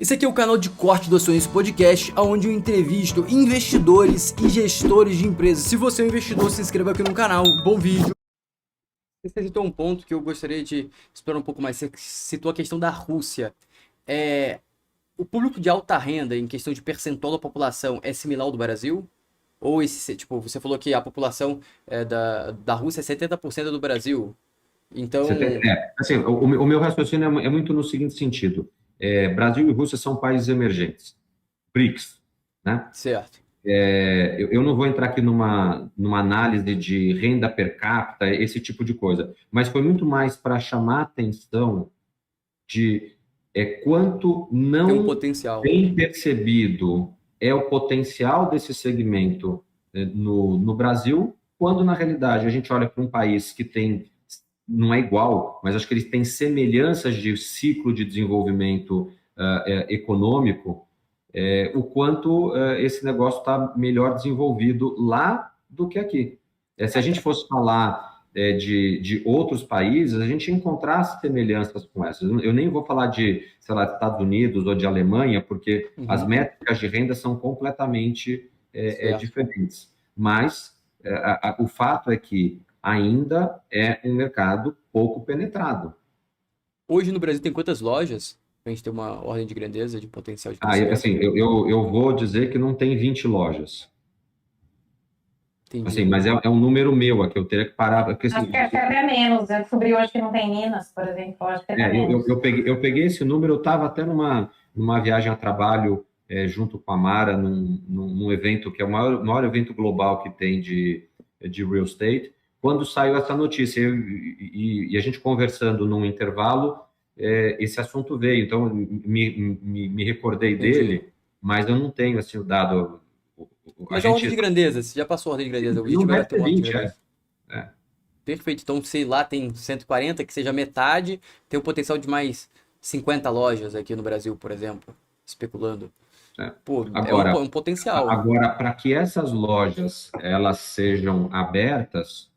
Esse aqui é o canal de corte do Acionista Podcast, onde eu entrevisto investidores e gestores de empresas. Se você é um investidor, se inscreva aqui no canal. Bom vídeo. Você citou um ponto que eu gostaria de explorar um pouco mais. Você citou a questão da Rússia. O público de alta renda, em questão de percentual da população, é similar ao do Brasil? Ou você falou que a população da Rússia é 70% do Brasil. Então, Assim, o meu raciocínio é muito no seguinte sentido. Brasil e Rússia são países emergentes, BRICS, né? certo. Eu não vou entrar aqui numa análise de renda per capita, esse tipo de coisa, mas foi muito mais para chamar a atenção de quanto Tem um não potencial. bem percebido é o potencial desse segmento no Brasil, quando na realidade a gente olha para um país que tem, não é igual, mas acho que eles têm semelhanças de ciclo de desenvolvimento econômico, o quanto esse negócio está melhor desenvolvido lá do que aqui. Se a gente fosse falar de outros países, a gente ia encontrar semelhanças com essas. Eu nem vou falar de, sei lá, Estados Unidos ou de Alemanha, porque as métricas de renda são completamente Certo. diferentes. Mas o fato é que ainda é um mercado pouco penetrado. Hoje no Brasil tem quantas lojas? Pra gente ter uma ordem de grandeza, de potencial de crescimento. Assim, eu vou dizer que não tem 20 lojas. Assim, Entendi. mas é um número meu aqui, eu teria que parar. Porque, assim, Acho que é até menos. Eu descobri hoje que não tem Minas, por exemplo. Acho que é até menos. eu peguei esse número, eu estava até numa viagem a trabalho junto com a Mara, num evento que é o maior evento global que tem de real estate, quando saiu essa notícia. E a gente conversando num intervalo, esse assunto veio. Então, me recordei Entendi. dele, mas eu não tenho assim, o dado. Mas a ordem de grandeza, você já passou a ordem de grandeza. O Não vídeo vai deve ter ter uma ordem de 20, grandeza. Perfeito. Então, sei lá, tem 140, que seja metade, tem o potencial de mais 50 lojas aqui no Brasil, por exemplo, especulando. Pô, Agora, é um potencial. para que essas lojas elas sejam abertas,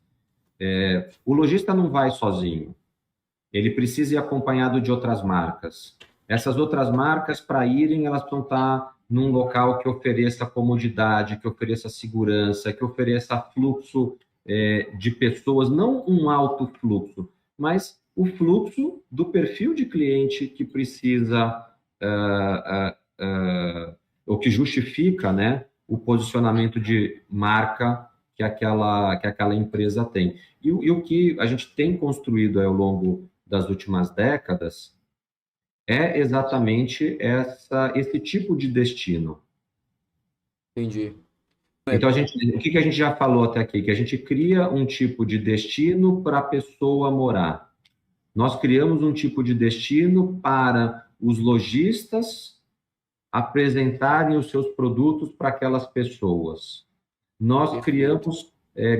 o lojista não vai sozinho. Ele precisa ir acompanhado de outras marcas. Essas outras marcas, para irem, elas vão estar num local que ofereça comodidade, que ofereça segurança, que ofereça fluxo de pessoas, não um alto fluxo, mas o fluxo do perfil de cliente que precisa, ou que justifica, né, o posicionamento de marca que aquela empresa tem. E o que a gente tem construído ao longo das últimas décadas é exatamente esse tipo de destino. Entendi. Então, o que a gente já falou até aqui? Que a gente cria um tipo de destino para a pessoa morar. Nós criamos um tipo de destino para os lojistas apresentarem os seus produtos para aquelas pessoas. Nós criamos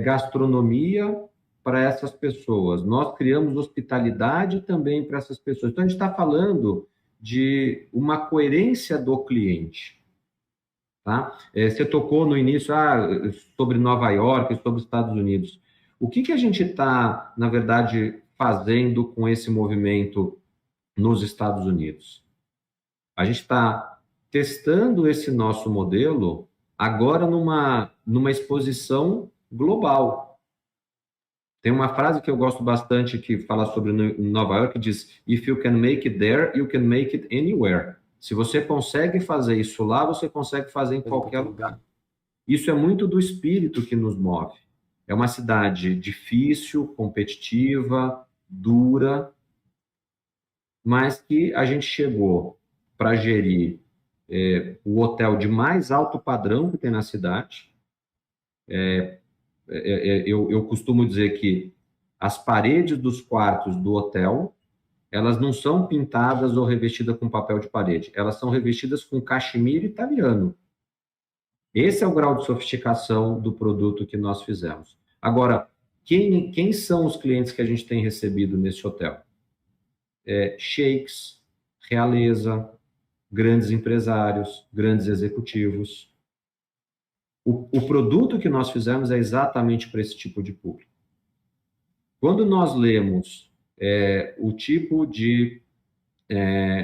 gastronomia para essas pessoas. Nós criamos hospitalidade também para essas pessoas. Então, a gente está falando de uma coerência do cliente. Tá? Você tocou no início sobre Nova York, sobre os Estados Unidos. O que a gente está, na verdade, fazendo com esse movimento nos Estados Unidos? A gente está testando esse nosso modelo agora numa exposição global. Tem uma frase que eu gosto bastante que fala sobre Nova York, que diz: If you can make it there, you can make it anywhere. Se você consegue fazer isso lá, você consegue fazer em qualquer lugar. Isso é muito do espírito que nos move. É uma cidade difícil, competitiva, dura, mas que a gente chegou para gerir o hotel de mais alto padrão que tem na cidade. Eu costumo dizer que as paredes dos quartos do hotel, elas não são pintadas ou revestidas com papel de parede, elas são revestidas com cachemira italiano. Esse é o grau de sofisticação do produto que nós fizemos. Agora, quem são os clientes que a gente tem recebido nesse hotel? Sheiks, realeza, grandes empresários, grandes executivos. O produto que nós fizemos é exatamente para esse tipo de público. Quando nós lemos o tipo de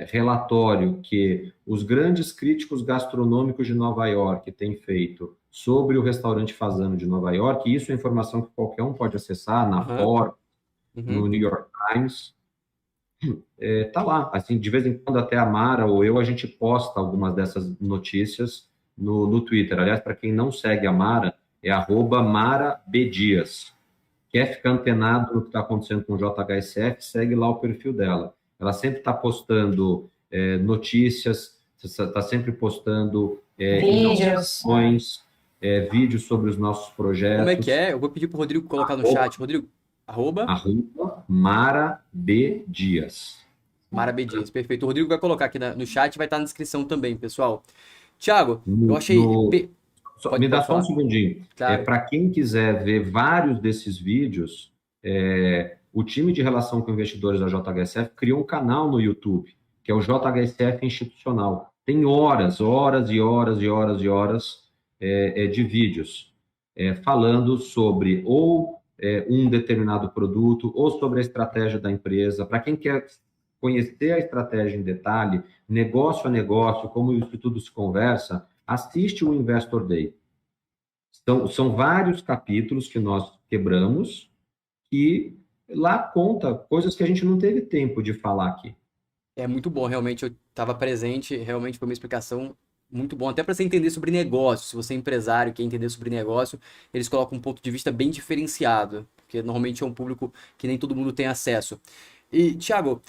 relatório que os grandes críticos gastronômicos de Nova York têm feito sobre o restaurante Fasano de Nova York, e isso é informação que qualquer um pode acessar na Aham. Forbes, no Uhum. New York Times, tá lá. Assim, de vez em quando até a Mara ou eu, a gente posta algumas dessas notícias no Twitter. Aliás, para quem não segue a Mara, é @MaraBDias. Quer ficar antenado no que está acontecendo com o JHSF, segue lá o perfil dela. Ela sempre está postando notícias, está sempre postando Vídeos. inaugurações, vídeos sobre os nossos Como é que projetos. é? Eu vou pedir pro Rodrigo colocar no chat. Rodrigo, arroba Mara B. Dias. Mara B. Dias. Perfeito. O Rodrigo vai colocar aqui no chat, vai estar na descrição também, pessoal. Thiago, eu No, achei. no- Me dá Pode só um falar. segundinho. Claro. Para quem quiser ver vários desses vídeos, o time de relação com investidores da JHSF criou um canal no YouTube, que é o JHSF Institucional. Tem horas, horas e horas e horas e horas de vídeos falando sobre um determinado produto ou sobre a estratégia da empresa. Para quem quer conhecer a estratégia em detalhe, negócio a negócio, como isso tudo se conversa, assiste o Investor Day. São vários capítulos que nós quebramos e lá conta coisas que a gente não teve tempo de falar aqui. É muito bom, realmente. Eu estava presente, realmente foi uma explicação muito bom. Até para você entender sobre negócio. Se você é empresário e quer entender sobre negócio, eles colocam um ponto de vista bem diferenciado, porque normalmente é um público que nem todo mundo tem acesso. E, Thiago,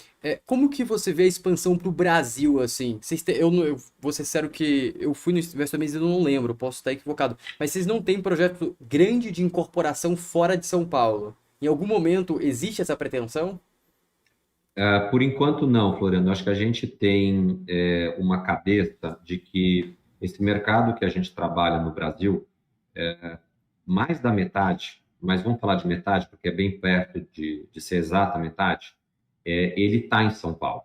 como que você vê a expansão para o Brasil, assim? Eu vou ser sincero que eu fui no Investor Mês e eu não lembro, posso estar equivocado. Mas vocês não têm projeto grande de incorporação fora de São Paulo? Em algum momento existe essa pretensão? Por enquanto, não, Floriano. Acho que a gente tem uma cabeça de que esse mercado que a gente trabalha no Brasil, mais da metade, mas vamos falar de metade, porque é bem perto de ser exata a metade, ele está em São Paulo.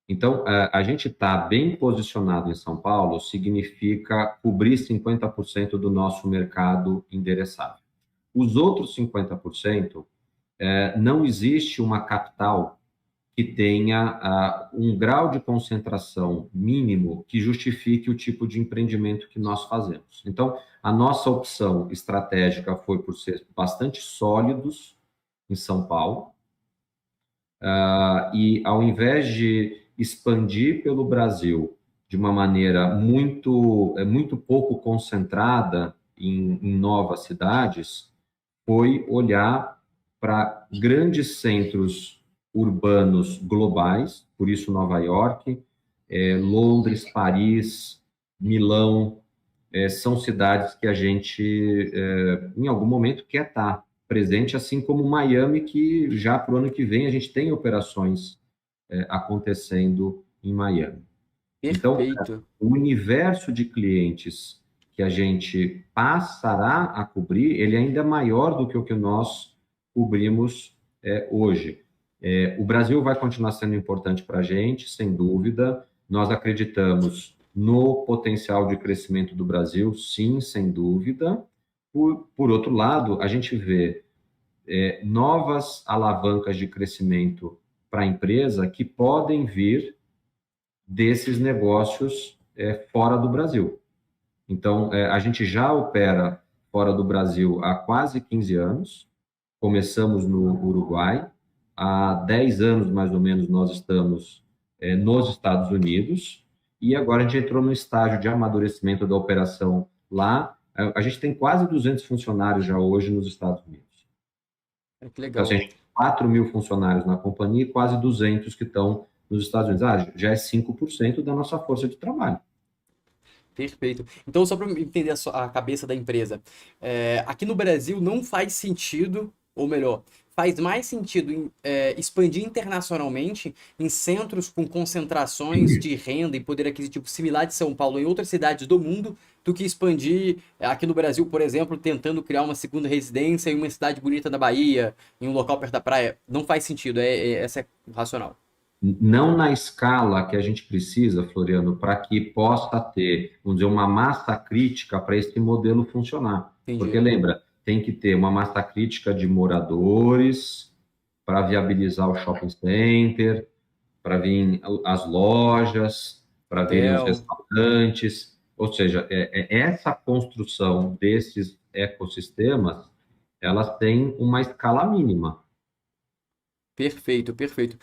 Então, a gente está bem posicionado em São Paulo significa cobrir 50% do nosso mercado endereçável. Os outros 50%, não existe uma capital que tenha um grau de concentração mínimo que justifique o tipo de empreendimento que nós fazemos. Então, a nossa opção estratégica foi por ser bastante sólidos em São Paulo, e ao invés de expandir pelo Brasil de uma maneira muito pouco concentrada em novas cidades, foi olhar para grandes centros urbanos globais, por isso Nova York, Londres, Paris, Milão, são cidades que a gente, em algum momento, quer estar presente, assim como Miami, que já para o ano que vem a gente tem operações acontecendo em Miami. Então, Perfeito. o universo de clientes que a gente passará a cobrir, ele ainda é maior do que o que nós cobrimos hoje. O Brasil vai continuar sendo importante para a gente, sem dúvida. Nós acreditamos no potencial de crescimento do Brasil, sim, sem dúvida. Por outro lado, a gente vê novas alavancas de crescimento para a empresa que podem vir desses negócios fora do Brasil. Então, a gente já opera fora do Brasil há quase 15 anos, começamos no Uruguai, há 10 anos, mais ou menos, nós estamos nos Estados Unidos, e agora a gente entrou no estágio de amadurecimento da operação lá. A gente tem quase 200 funcionários já hoje nos Estados Unidos. Que Então, assim, a legal. gente tem 4.000 funcionários na companhia e quase 200 que estão nos Estados Unidos. Já é 5% da nossa força de trabalho. Perfeito. Então, só para entender a cabeça da empresa, aqui no Brasil não faz sentido, ou melhor, faz mais sentido expandir internacionalmente em centros com concentrações de renda e poder aquisitivo similar de São Paulo em outras cidades do mundo, do que expandir aqui no Brasil, por exemplo, tentando criar uma segunda residência em uma cidade bonita da Bahia, em um local perto da praia. Não faz sentido, essa é o racional. Não na escala que a gente precisa, Floriano, para que possa ter, vamos dizer, uma massa crítica para esse modelo funcionar. Porque Entendi. lembra, tem que ter uma massa crítica de moradores para viabilizar o shopping center, para vir as lojas, para virem os Hotel. restaurantes. Ou seja, essa construção desses ecossistemas, elas têm uma escala mínima. Perfeito, perfeito.